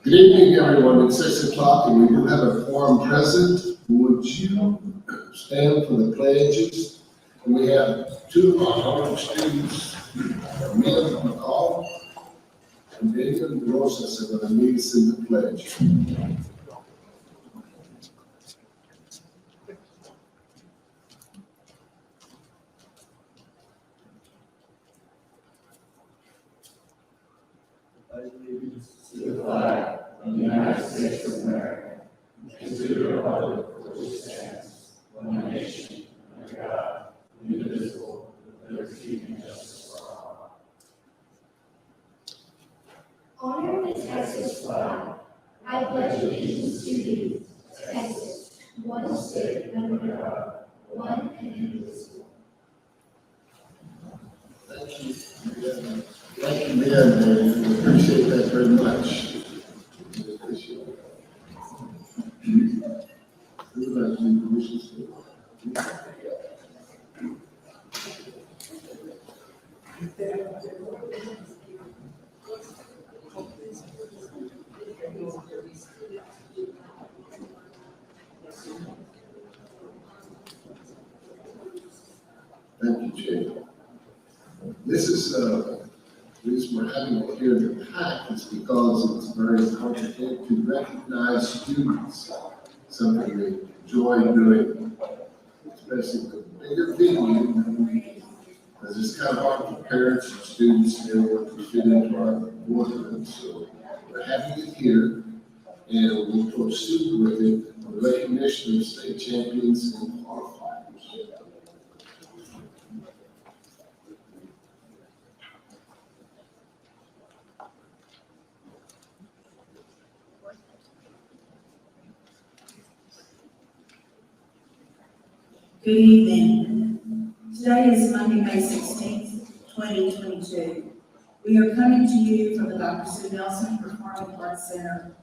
Good evening, everyone. It's 6 o'clock and we do have a quorum present. Would you stand for the pledges? And we have two of our honor students, Amelia McCall and Daniel Rosas, are going to lead us in the pledge. To the flag of the United States of America, and to the republic for which it stands, one nation, under God, indivisible, with liberty and justice for all. Honor the Texas flag. I pledge allegiance to thee, Texas, one state under God, one and indivisible. Thank you. Thank you, Ben. We appreciate that very much. We appreciate it. Who would like to lead the wishes? Thank you, Jay. This is, the reason we're having it here in the pack is because it's very important to recognize students, something we enjoy doing, especially the bigger venue, because it's kind of hard for parents and students to know what to fit into our boardroom. So we're having it here, and we'll proceed with it on the recognition of state champions and qualifiers. Good evening. Today is Monday, May 16th, 2022. We are coming to you from the Dr. Sue Nelson Performing Arts Center,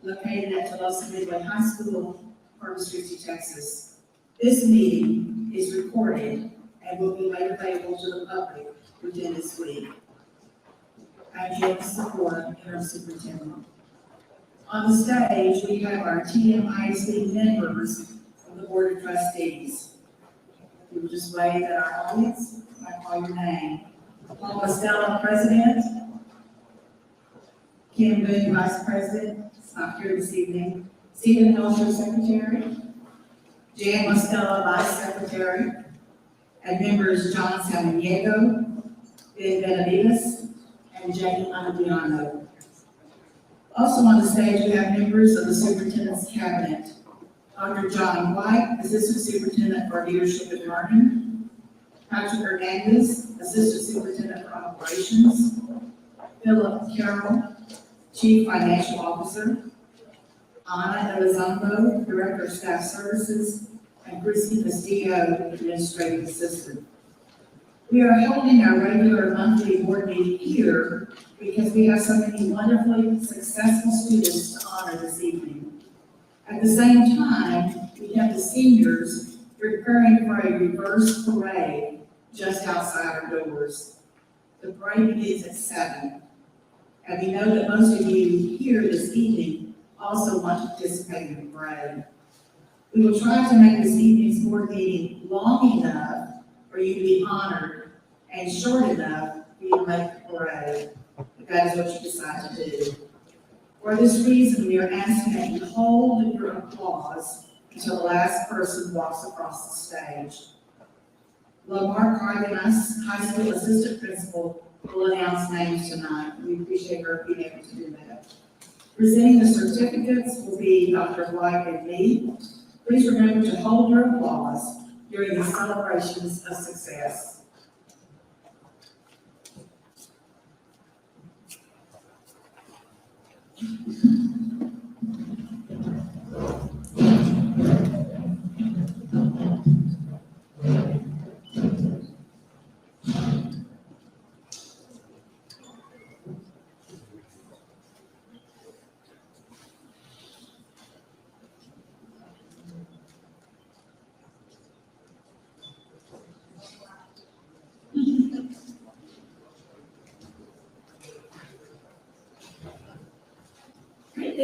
located at Tolosa Midway High School, Corpus Christi, Texas. This meeting is recorded and will be made available to the public within this week. I'm Jill Support, Interim Superintendent. On the stage, we have our TMIC members of the Board of Trustees. You will just wave at our audience, I call your name. Paul Costello, President. Kim Boone, Vice President, is not here this evening. Stephen Hilscher, Secretary. Jan Costello, Vice Secretary. And members John Samaniego, Ben Benavides, and Jane Anadiano. Also on the stage, we have members of the Superintendent's Cabinet. Dr. John White, Assistant Superintendent for Leadership and Learning. Patrick Hernandez, Assistant Superintendent for Operations. Philip Carroll, Chief Financial Officer. Ana Elizondo, Director of Staff Services. And Christy Castillo, Administrative Assistant. We are holding our regular monthly board meeting here because we have so many wonderfully successful students to honor this evening. At the same time, we have the seniors preparing for a reverse parade just outside our doors. The parade begins at 7. And we know that most of you here this evening also want to participate in the parade. We will try to make this evening's board meeting long enough for you to be honored and short enough for you to make the parade, if that is what you decide to do. For this reason, we are asking that you hold your applause until the last person walks across the stage. Lamar Cardenas, High School Assistant Principal, will announce names tonight. We appreciate her being able to do that. Presenting the certificates will be Dr. White and me. Please remember to hold your applause during the celebrations of success.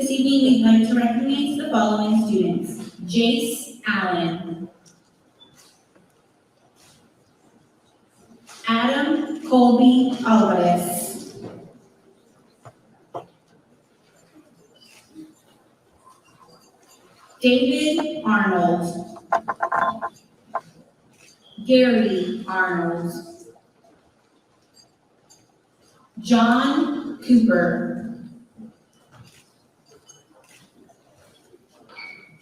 This evening, we'd like to recognize the following students. Jace Allen. Adam Colby Alvarez. David Arnold. Gary Arnold. John Cooper.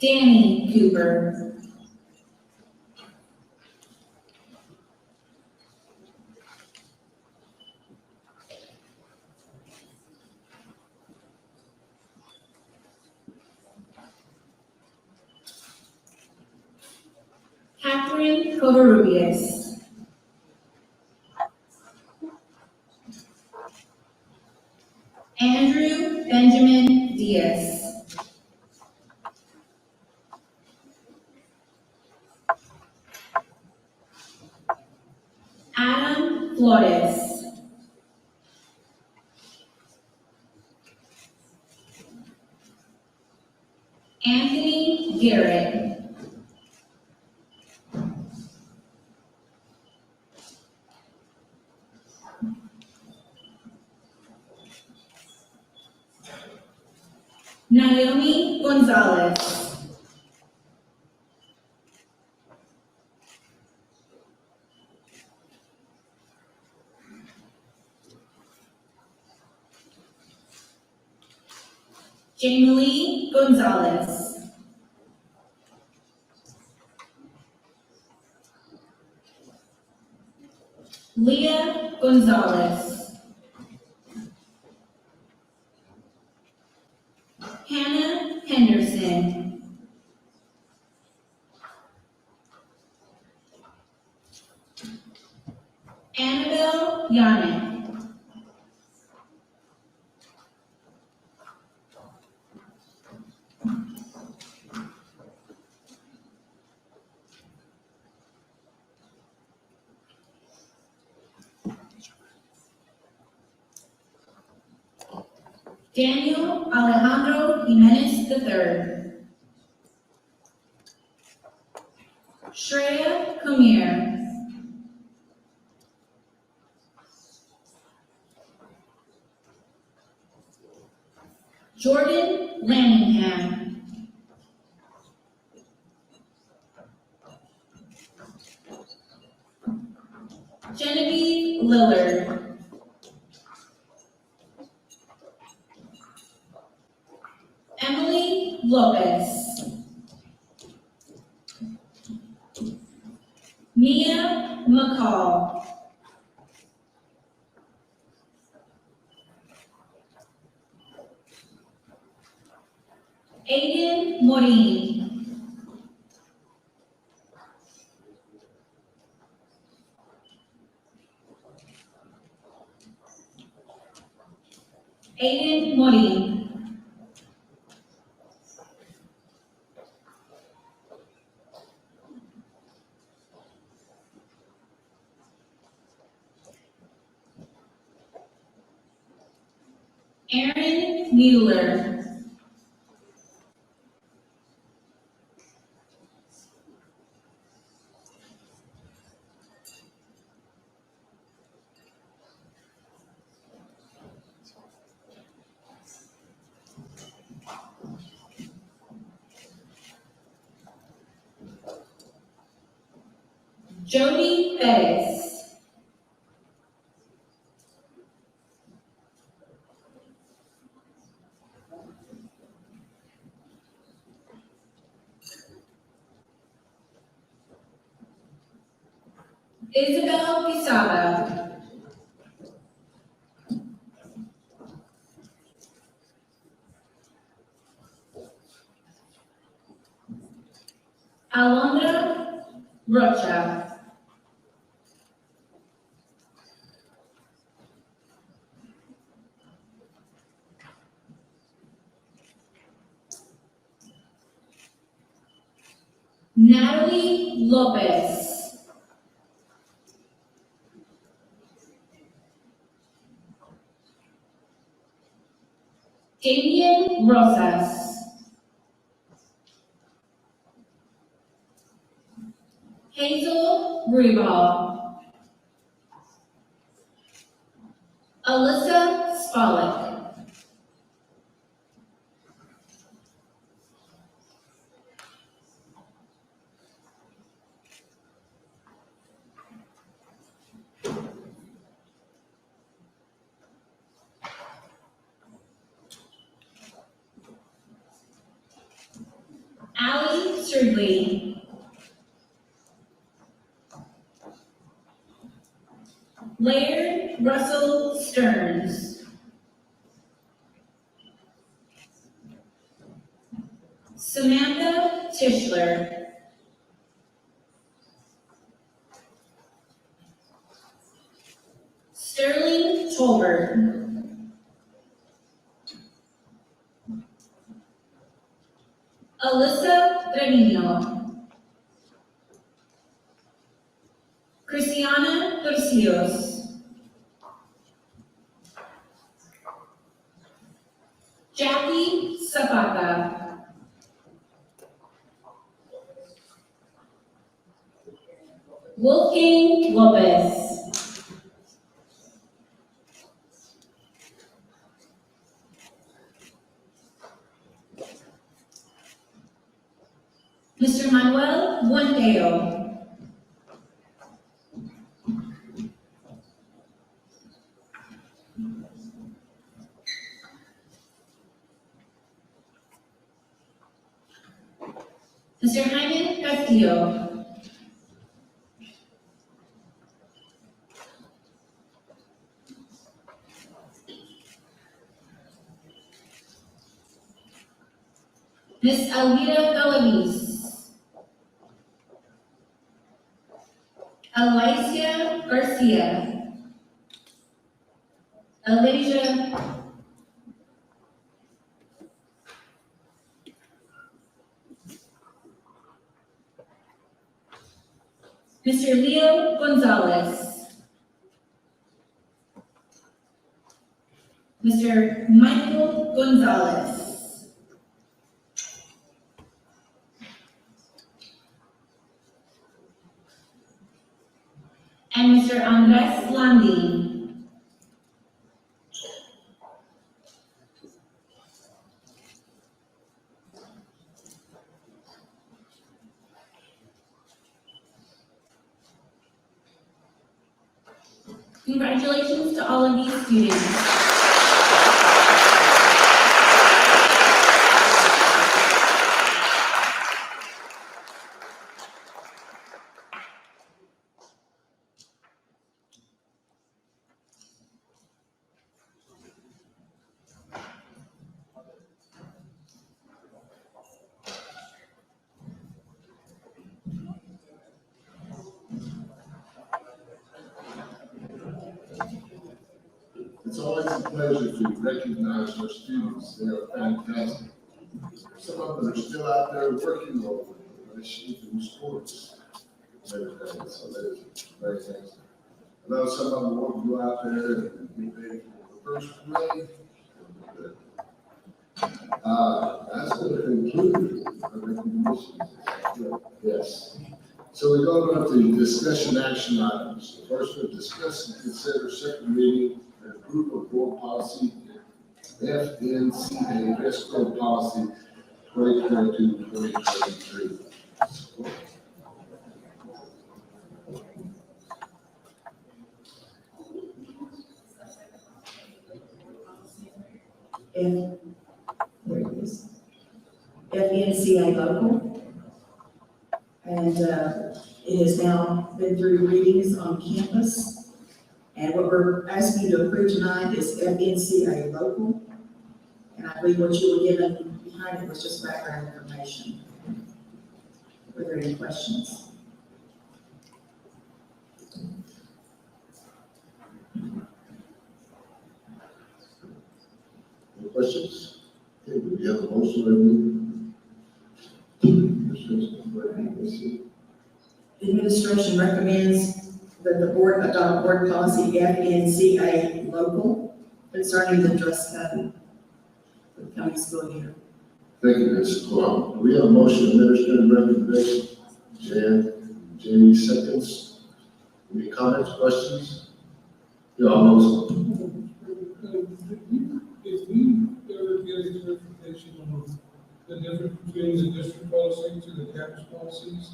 Danny Cooper. Catherine Covarrubias. Andrew Benjamin Diaz. Adam Flores. Anthony Garrett. Naomi Gonzalez. Jamie Gonzalez. Leah Gonzalez. Hannah Henderson. Annabelle Yannick. Daniel Alejandro Jimenez III. Shreya Kumir. Jordan Lanningham. Genevieve Lillard. Emily Lopez. Mia McCall. Aiden Morin. Aiden Morin. Aaron Mueller. Jody Bettis. Isabel Quesada. Alondra Rocha. Natalie Lopez. Damian Rosas. Hazel Rubal. Alyssa Spollick. Allie Stridley. Laird Russell Stearns. Samantha Tischler. Sterling Tolbert. Alyssa Trevino. Cristiana Torcios. Jackie Zapata. Wolfgang Lopez. Mr. Manuel Buenteo. Mr. Jaime Castillo. Miss Alvira Galaviz. Alicia Garcia. Elijah. Mr. Leo Gonzalez. Mr. Michael Gonzalez. And Mr. Andres Landi. Congratulations to all of these students. It's always a pleasure to recognize our students. They are fantastic. Some of them are still out there working or through sports. So that is very nice. I know some of them want to go out there and get ready for the first grade. That's going to conclude our recognitions. Yes. So we go on to discussion action items. First, we'll discuss and consider second reading and approval of board policy FNCA dress code policy 2022-2023. There it is. FNCA local. And it has now been through readings on campus. And what we're asking you to approve tonight is FNCA local. And I believe what you were given behind it was just background information. Were there any questions? Any questions? Okay, do we have a motion? The administration recommends that the board adopt board policy FNCA local concerning the dress code. The the coming school year. Thank you, Ms. Coyle. We have a motion, administrative recommendation. Jan, Jamie seconds. Any comments, questions? Yeah, all those. If we ever get a clarification on the difference between the district policy to the campus policies,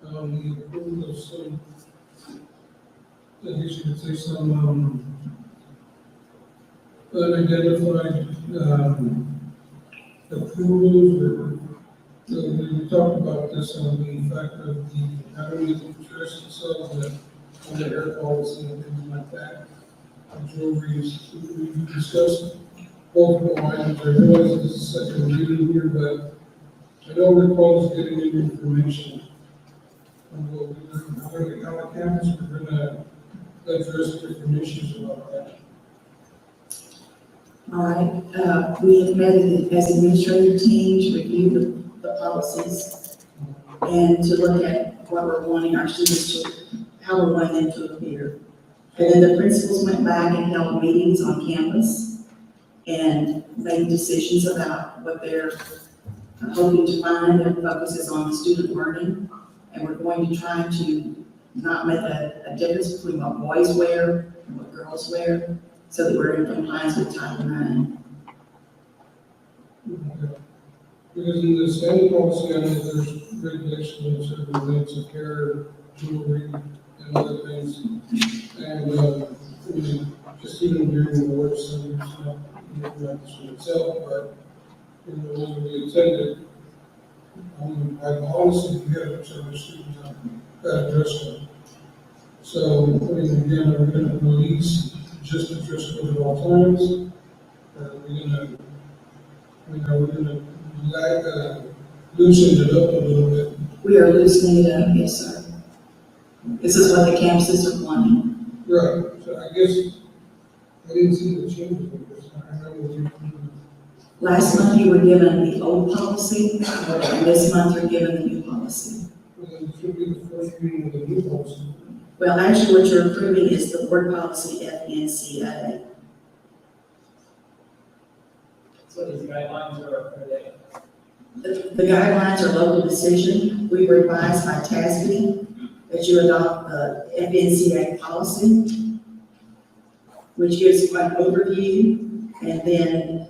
the approval of some, I guess you could say some, unidentified, approvals, or, we talked about this on the fact of the, how do we interest themselves on the air policy and things like that. I'm sure we discussed multiple items. I realize this is second reading here, but I don't recall us getting any information on what we're, how the campus we're gonna address different issues about that. All right, we have met as administrative team to review the policies and to look at what we're wanting our students to, how we're wanting them to appear. And then the principals went back and held meetings on campus and made decisions about what they're hoping to find. Their focus is on student learning, and we're going to try to not make a difference between what boys wear and what girls wear, so that we're in compliance with Title IX. Okay. Because in the standing policy, I know there's regulations of events of hair, jewelry, and other things. And, just even during the work, so it's not this in itself, but, when we attended, by policy, we have some students that address them. So, again, are we gonna release just address code at all times? Or are we gonna loosen it up a little bit? We are loosening it up, yes, sir. This is what the campuses are wanting. Right, so I guess, I didn't see the changes with this, I remember you. Last month you were given the old policy, and this month you're given the new policy. Well, then this would be the first reading of the new policy. Well, actually, what you're approving is the board policy FNCA. So these guidelines are they? The guidelines are local decision. We were advised by TASB that you adopt the FNCA policy, which gives an overview, and then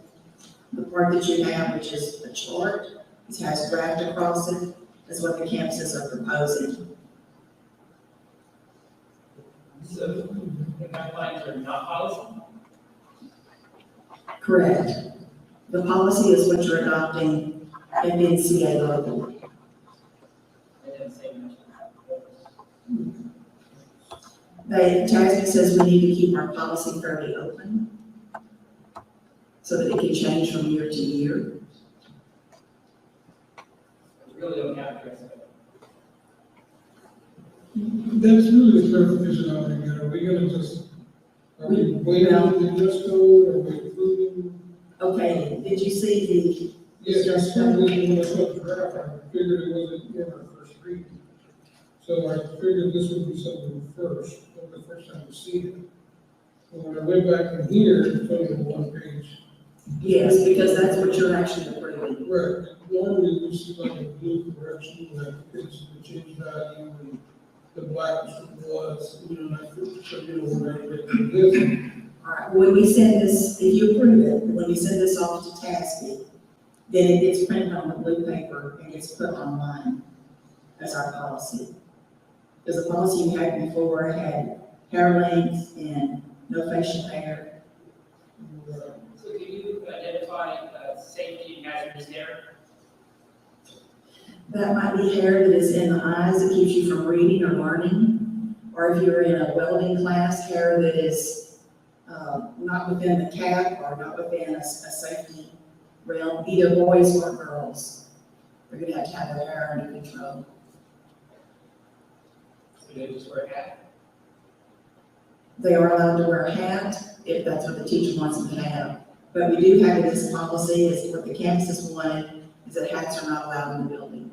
the part that you have, which is a chart, it has draft across it, is what the campuses are proposing. So the guidelines are not policy? Correct. The policy is what you're adopting FNCA local. I didn't say much. TASB says we need to keep our policy fairly open so that it can change from year to year. We really don't have to address it. That's really the clarification I want to get, are we gonna just, are we waiting on the dress code, are we approving? Okay, did you see Yes, I certainly, when I saw the draft, I figured it wasn't in our first reading. So I figured this would be something first, but the first time to see it. And when I went back in here, it's only on one page. yes, because that's what you're actually approving. Right, normally we see like a blue correction, like it's the change value and the black was, like, when I read this. All right, when we send this, if you approve it, when we send this off to TASB, then it gets printed on the blue paper and gets put online as our policy. Because the policy you had before had hair length and no facial hair. So can you identify safety and hazardous hair? That might be hair that is in the eyes that keeps you from reading or learning. Or if you're in a welding class, hair that is not within the cap or not within a safety realm, either boys or girls. They're gonna have to have their hair under control. So they just wear a hat? They are allowed to wear a hat if that's what the teacher wants them to have. But we do have in this policy, is what the campuses wanted, is that hats are not allowed in the building.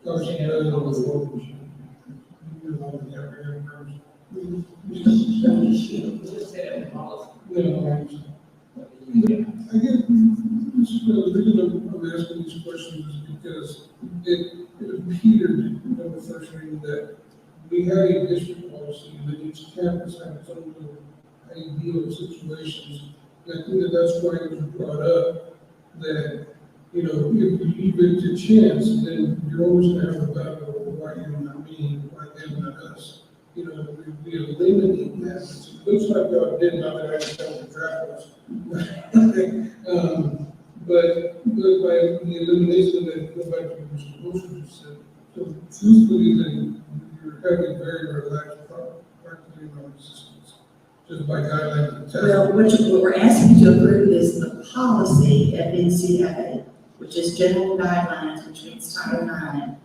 You just say that in policy. Well, the reason I'm asking these questions is because it appeared in the first reading that we had a district policy, and that each campus had its own little ideal situations. And I think that that's why it was brought up, that, you know, if you leave it to chance, then you're always gonna have a battle of why you're not me, why them, not us. You know, we eliminate that. It looks like y'all did, not that I just got the draft was. But by the elimination of that, go back to what Mr. Wilson just said. So truthfully, then you're having very relaxed practically on systems, just by guidelines and testing. Well, what we're asking you to approve is the policy at NCAA, which is general guidelines, which means Title IX.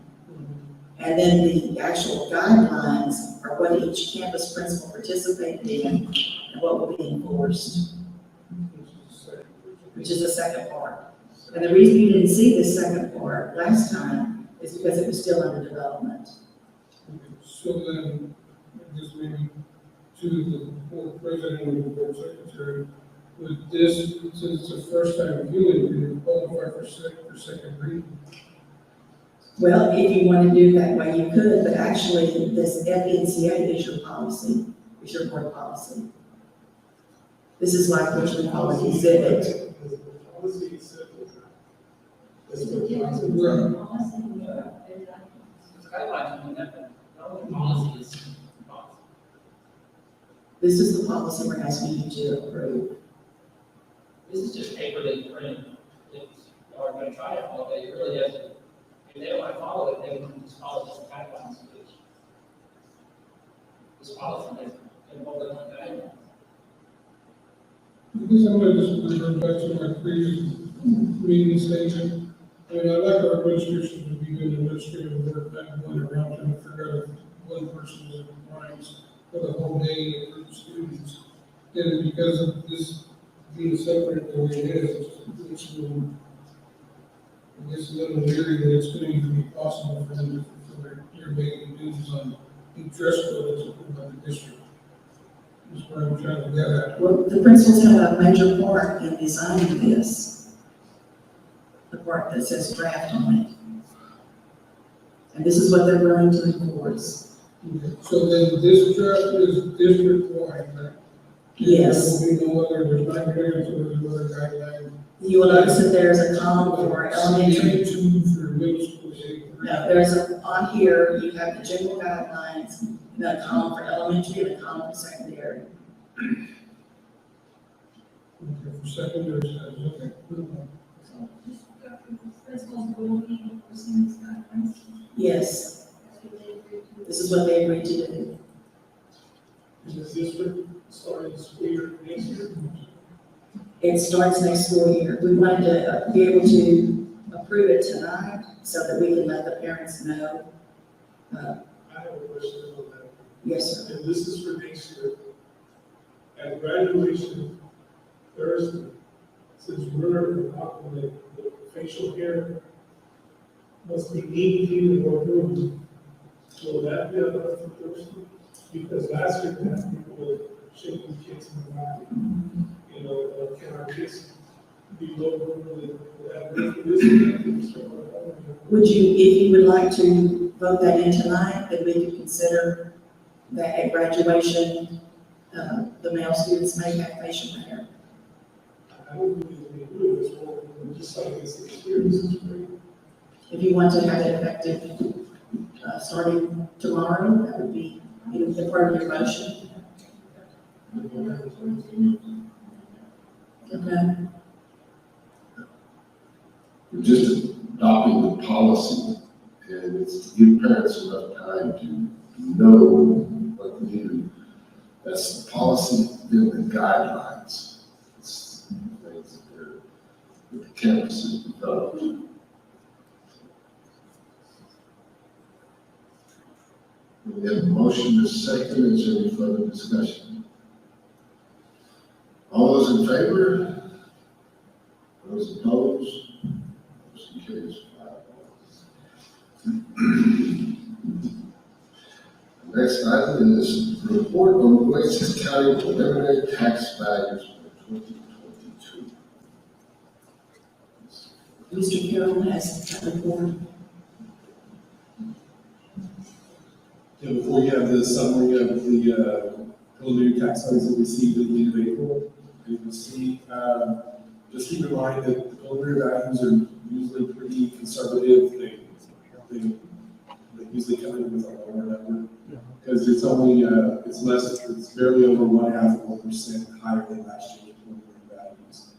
And then the actual guidelines are what each campus principal participated in and what will be enforced, which is the second part. And the reason you didn't see the second part last time is because it was still under development. So then, I guess maybe to the board president or the board secretary, would this, since it's the first time viewing, would it qualify for second reading? Well, if you want to do it that way, you could, but actually, this FNCA is your policy, is your board policy. This is like what you call an exhibit. There's a difference between policy and It's guidelines, I mean, that, policy is policy. This is the policy we're asking you to approve. This is just paper that you print. If you are gonna try to follow it, it really doesn't. If they don't want to follow it, they can just follow this guidelines. This policy is involved in guidelines. I guess I'm gonna just refer back to my previous meeting statement. I mean, I like our administration to be doing administrative work, not going around trying to figure out if one person is in compliance for the whole day of group of students. And because of this being separate the way it is, it's a little, I guess, a little weary that it's going to be possible for them to fulfill their daily duties on the dress code that's approved by the district. That's what I'm trying to get at. Well, the principals have a major part in designing this. The part that says draft on it. And this is what they're willing to enforce. Okay, so then this draft is district-wide, right? Yes. There will be no other, there's not variance or there's no other guideline. You will notice that there's a column for elementary. Two for middle school, say. No, there's a, on here, you have the general guidelines, and then a column for elementary and a column for secondary. Okay, for secondary, okay. principals will be enforcing these guidelines. Yes, That's what they agreed to. this is what they agreed to do. Is this starting the school year next year? It starts next school year. We wanted to be able to approve it tonight so that we can let the parents know. I have a question on that, Yes, sir. and this is for next year. At graduation Thursday, since we're accommodating the facial hair must be 8 feet or more. Will that be enough for Thursday? Because last year, we had people shaking kids in the body. You know, can our kids be lower than that? Would you, if you would like to vote that in tonight, then we could consider that at graduation, the male students may have facial hair. I don't believe we do this, or just like this experience is great. If you want to have it effective, starting tomorrow, that would be, the part of your motion. Okay. We're just adopting the policy, and it's to give parents enough time to know what to do. That's the policy, then the guidelines. It's things that the campus has developed. We have a motion to second. Is there any further discussion? All those in favor? Those opposed? Motion carries 5-1. Next item is report on Oasis County preliminary tax values for 2022. Mr. Carroll has a report. Yeah, before you have the summary of the preliminary tax studies that we received at the end of April, you can see, just keep in mind that the preliminary values are usually pretty conservative. They usually come in with a lower number, because it's only, it's less, it's barely over 0.5% higher than last year's preliminary values.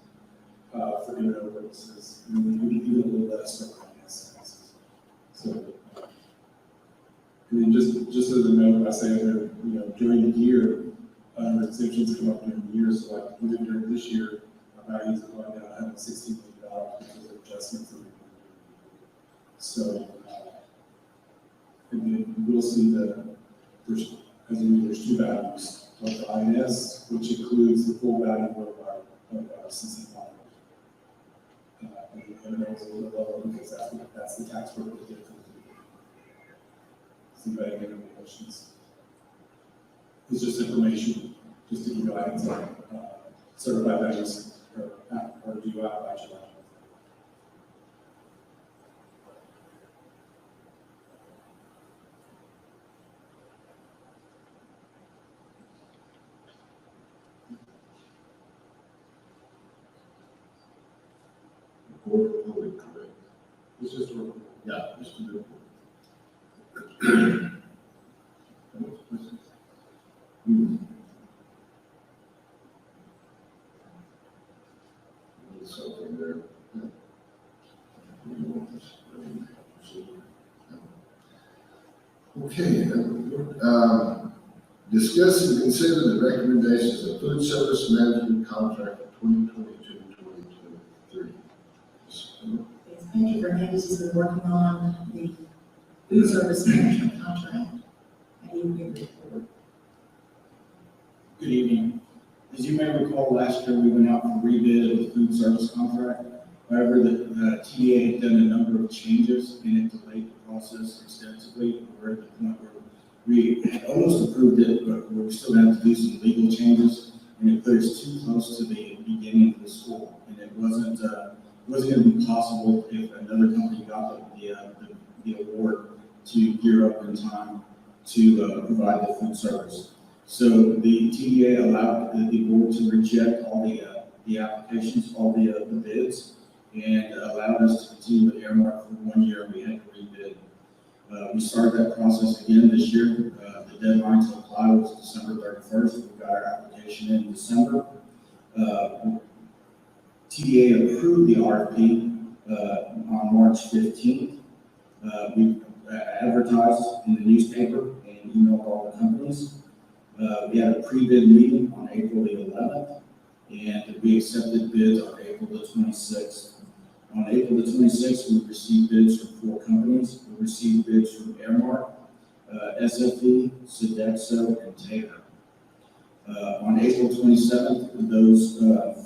For M&O purposes, even a little less for finance taxes. So, and then just as a note, I say that, during the year, exemptions come up during the year, so like even during this year, our values have gone down $160 million because of adjustments. So, and then we'll see there's two values, of the INS, which includes the full value of our CC fund. And it was a little lower because that's the tax rate that they're See if I have any questions. It's just information, just to give you guidance on certified values or due out by July. Correct. It's just a report. Yeah, just to do. Something there. Okay, discuss and consider the recommendations of food service management contract for 2022-2023. Yes, Patrick Hernandez has been working on the food service management contract. I need to give a report. Good evening. As you may recall, last year we went out for rebid of the food service contract. However, the TA had done a number of changes and it delayed the process extensively. We're at the point where we had almost approved it, but we still have to do some legal changes, and it put us too close to the beginning of the school, and it wasn't going to be possible if another company got the award to gear up in time to provide the food service. So the TDA allowed the board to reject all the applications, all the bids, and allowed us to continue with Airmark for 1 year. We had to rebid. We started that process again this year. The deadline to apply was December 31st. We got our application in December. TDA approved the RFP on March 15th. We advertised in the newspaper and emailed all the companies. We had a pre-bid meeting on April the 11th, and we accepted bids on April the 26th. On April the 26th, we received bids from 4 companies. We received bids from Airmark, SFE, Sodexo, and Taylor. On April 27th, those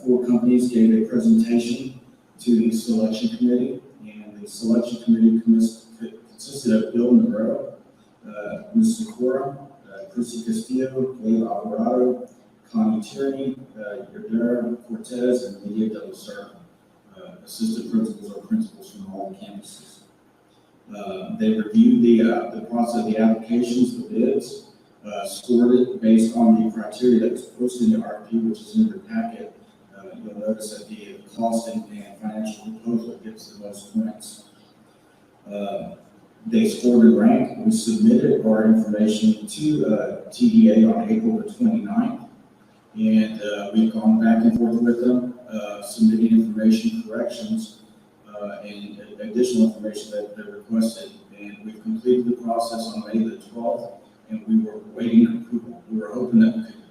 4 companies gave a presentation to the selection committee, and the selection committee consisted of Bill Monroe, Ms. Sakura, Chrissy Castillo, Gabe Alvarado, Connie Tierney, Yerdera Cortez, and Lydia De La Serna, assistant principals or principals from all the campuses. They reviewed the process, the applications, the bids, scored it based on the criteria that was posted in the RFP, which is in your packet. You'll notice that the cost and financial proposal gets the most points. They scored and ranked. We submitted our information to TDA on April the 29th, and we've gone back and forth with them, submitting information corrections and additional information that they requested. And we've completed the process on May the 12th, and we were waiting approval. We were hoping that we could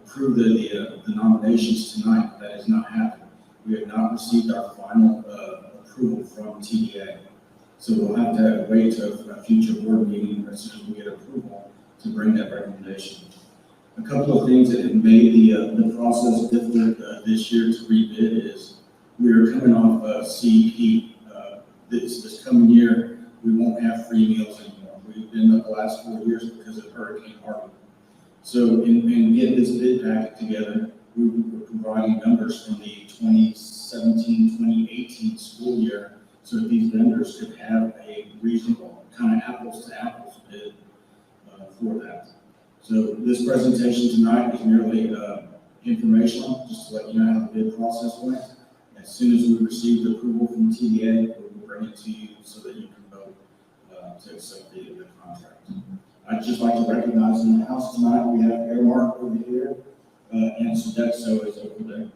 approve the nominations tonight. That has not happened. We have not received our final approval from TDA. So we'll have to wait to a future board meeting as soon as we get approval to bring that recommendation. A couple of things that have made the process different this year to rebid is we are coming off CEP. This coming year, we won't have free meals anymore. We've been the last 4 years because of Hurricane Harvey. So in getting this bid packet together, we were providing numbers from the 2017 2018 school year, so that these vendors could have a reasonable kind of apples to apples bid for that. So this presentation tonight is merely informational, just to let you know how the bid process went. As soon as we receive the approval from TDA, we will bring it to you so that you can vote to accept the contract. I'd just like to recognize in the house tonight, we have Airmark over here, and Sodexo is over there.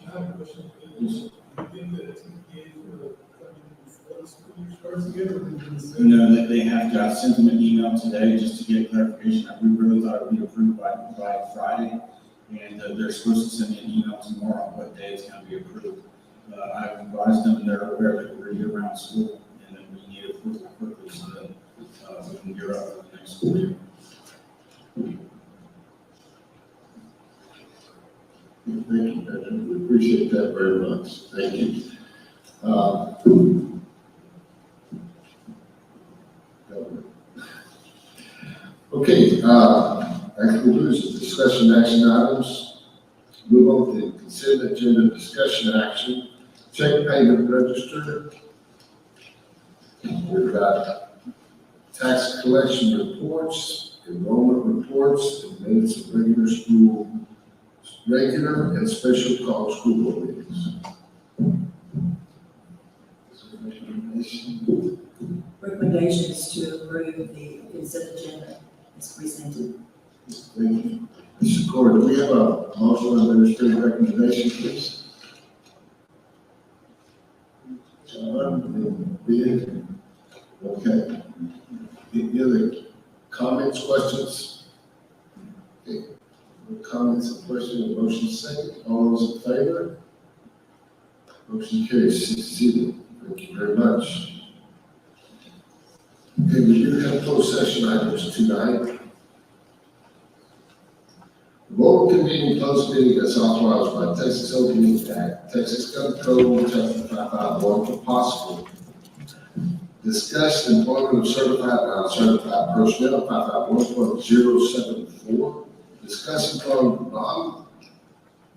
I have a question. Do you think that TPA will come in before the school year starts again, or will it be the No, that they have to, I sent them an email today just to get clarification. We really thought it would be approved by Friday. And they're supposed to send me an email tomorrow on what day it's gonna be approved. I've advised them, and they're aware that we're year-round school, and that we need approval quickly so that, we can gear up for the next school year. Thank you, Patrick. We appreciate that very much. Thank you. Okay, that concludes the discussion action items. Move on to consent agenda discussion action. Check payment register. We've got tax collection reports, enrollment reports, and minutes of regular and special call school board meetings. Recommendation is to approve the consent agenda as presented. Thank you. Mr. Corey, do we have a motion on administrative recommendation, please? John, and Ben. Okay. Any other comments, questions? Okay. No comments or questions, motion second. All those in favor? Motion carries 6-0. Thank you very much. Okay, we do have closed session items tonight. The vote convening closed meeting as authorized by Texas Open Meeting Act, Texas Gun Code, Chapter 551 for possible discuss employment of certified and uncertified personnel, 551.074, discuss employment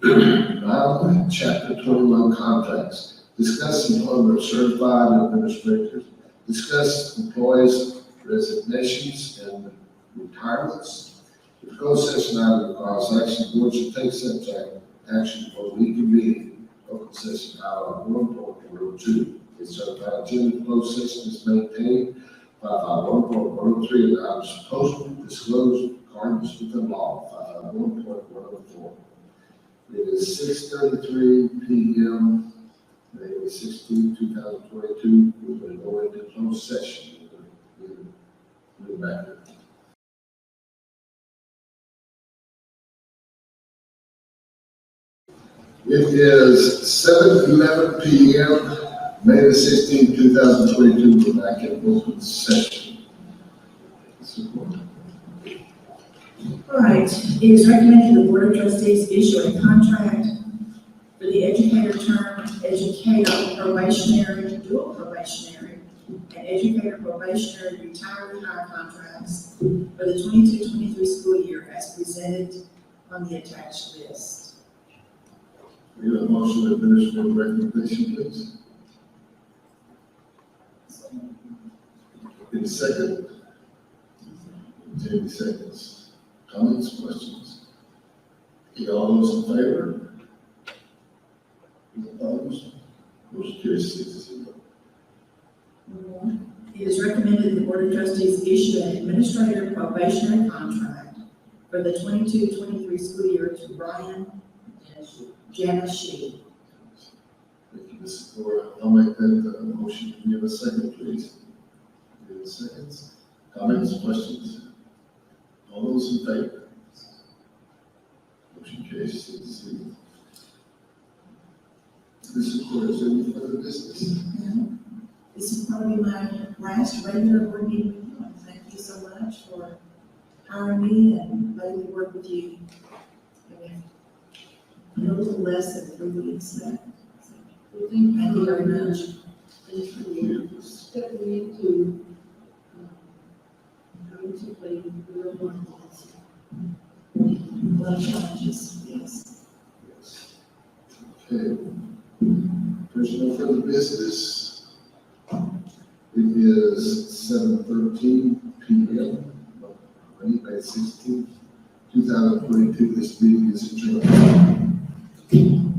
non-Chapter 21 contracts, discuss employment of certified administrators, discuss employees' resignations and retirements. If the closed session item requires action, the board should take such action for reconvening open session item 1.102. A certified agenda closed session is maintained by 551.103 and items posted, disclosed, accordance with the law, 551.104. It is 6:33 p.m. May 16, 2022. We're going to go into closed session. We'll be back. It is 7:11 p.m. May the 16th, 2022. We're back in open session. All right, it is recommended the Board of Trustees issue a contract for the educator term, educator probationary, dual probationary, and educator probationary retiree hire contracts for the 22-23 school year as presented on the attached list. We have a motion to administrative recommendation, please. In a second. Jamie seconds. Comments, questions? Okay, all those in favor? Any opposed? Motion carries 6-0. It is recommended the Board of Trustees issue an administrator probationary contract for the 22-23 school year to Brian Janashee. Thank you, Mrs. Cora. I'll make that motion. Can you have a second, please? Give it seconds. Comments, questions? All those in favor? Motion carries 6-0. Mrs. Cora, is there any further business? This is probably my last regular board meeting with you. Thank you so much for hiring me and letting me work with you. A little less than 3 weeks now. Thank you very much. Stepping into, going to play the real one policy. lot of challenges, yes. Okay. There's no further business. It is 7:13 PM, May 16th, 2022. This meeting is adjourned.